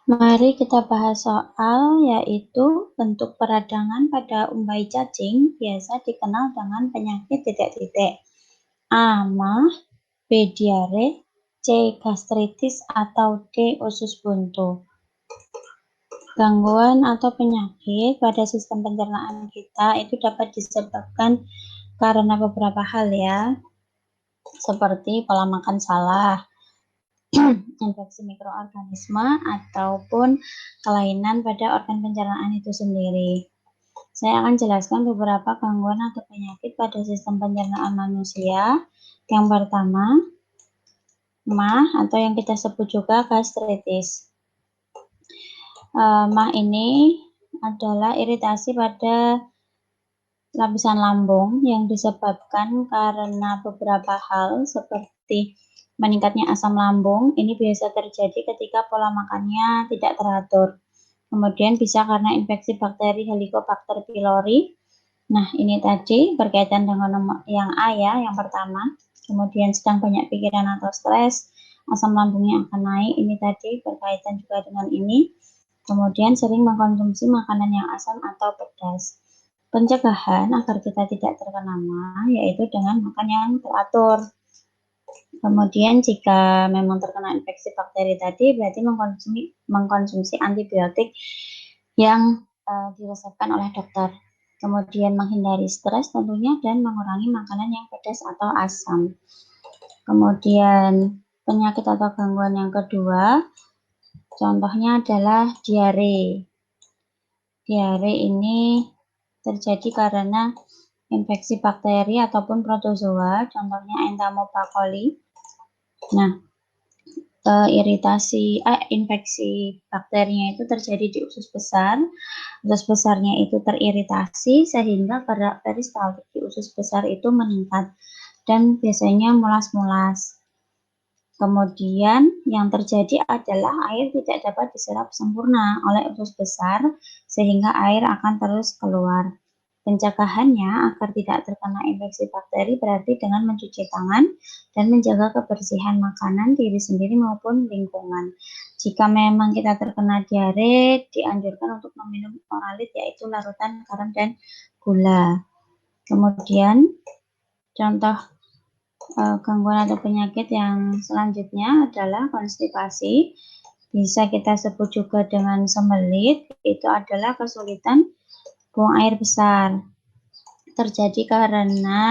Mari kita bahas soal yaitu bentuk peradangan pada umbai cacing biasa dikenal dengan penyakit titik-titik. A. Mah, B. Diare, C. Gastritis, atau D. usus buntu. Gangguan atau penyakit pada sistem pencernaan kita itu dapat disebabkan karena beberapa hal ya, seperti pola makan salah, infeksi mikroorganisme, ataupun kelainan pada organ pencernaan itu sendiri. Saya akan jelaskan beberapa gangguan atau penyakit pada sistem pencernaan manusia. Yang pertama, MAH atau yang kita sebut juga gastritis. MAH ini adalah iritasi pada lapisan lambung yang disebabkan karena beberapa hal seperti meningkatnya asam lambung. Ini biasa terjadi ketika pola makannya tidak teratur. Kemudian bisa karena infeksi bakteri Helicobacter pylori. Nah, ini tadi berkaitan dengan yang A ya, yang pertama. Kemudian sedang banyak pikiran atau stres, asam lambungnya akan naik. Ini tadi berkaitan juga dengan ini. Kemudian sering mengkonsumsi makanan yang asam atau pedas. Pencegahan agar kita tidak terkena MAH yaitu dengan makan yang teratur. Kemudian jika memang terkena infeksi bakteri tadi, berarti mengkonsumsi antibiotik yang diresepkan oleh dokter. Kemudian menghindari stres tentunya dan mengurangi makanan yang pedas atau asam. Kemudian penyakit atau gangguan yang kedua, contohnya adalah diare. Diare ini terjadi karena infeksi bakteri ataupun protozoa, contohnya Entamoeba-coli. Nah, infeksi bakterinya itu terjadi di usus besar. Usus besarnya itu teriritasi sehingga kadar peristaltik di usus besar itu meningkat dan biasanya mulas-mulas. Kemudian yang terjadi adalah air tidak dapat diserap sempurna oleh usus besar sehingga air akan terus keluar. Pencegahannya agar tidak terkena infeksi bakteri berarti dengan mencuci tangan dan menjaga kebersihan makanan diri sendiri maupun lingkungan. Jika memang kita terkena diare, dianjurkan untuk meminum oralit yaitu larutan garam dan gula. Kemudian contoh gangguan atau penyakit yang selanjutnya adalah konstipasi. Bisa kita sebut juga dengan sembelit, itu adalah kesulitan buang air besar. Terjadi karena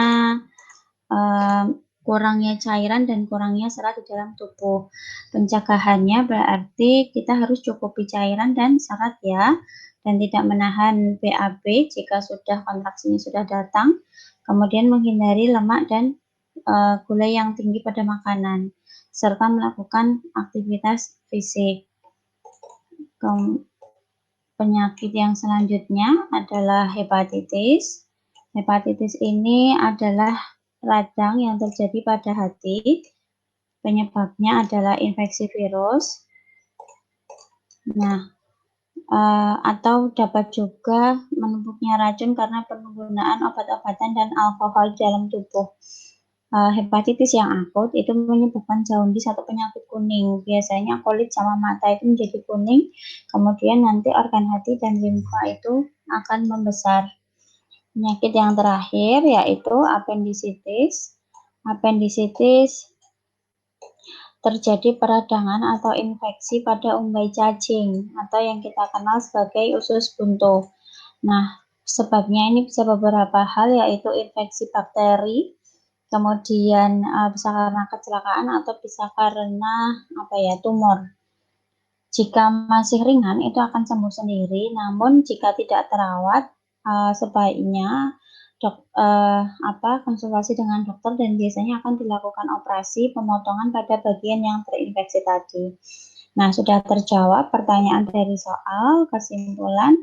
kurangnya cairan dan kurangnya serat di dalam tubuh. Pencegahannya berarti kita harus cukupi cairan dan serat ya, dan tidak menahan BAB jika sudah kontraksinya sudah datang. Kemudian menghindari lemak dan gula yang tinggi pada makanan, serta melakukan aktivitas fisik. Penyakit yang selanjutnya adalah hepatitis. Hepatitis ini adalah radang yang terjadi pada hati. Penyebabnya adalah infeksi virus. Nah, atau dapat juga menumpuknya racun karena penggunaan obat-obatan dan alkohol dalam tubuh. Hepatitis yang akut itu menyebabkan jaundice atau penyakit kuning. Biasanya kulit sama mata itu menjadi kuning, kemudian nanti organ hati dan limfa itu akan membesar. Penyakit yang terakhir yaitu apendisitis. Apendisitis terjadi peradangan atau infeksi pada umbai cacing atau yang kita kenal sebagai usus buntu. Nah, sebabnya ini bisa beberapa hal yaitu infeksi bakteri, kemudian bisa karena kecelakaan atau bisa karena tumor. Jika masih ringan itu akan sembuh sendiri, namun jika tidak terawat sebaiknya konsultasi dengan dokter dan biasanya akan dilakukan operasi pemotongan pada bagian yang terinfeksi tadi. Nah, sudah terjawab pertanyaan dari soal, kesimpulan,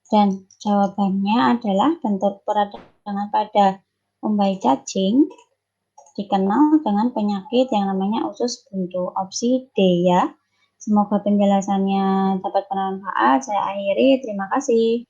dan jawabannya adalah bentuk peradangan pada umbai cacing dikenal dengan penyakit yang namanya usus buntu. Opsi D ya. Semoga penjelasannya dapat bermanfaat. Saya akhiri. Terima kasih.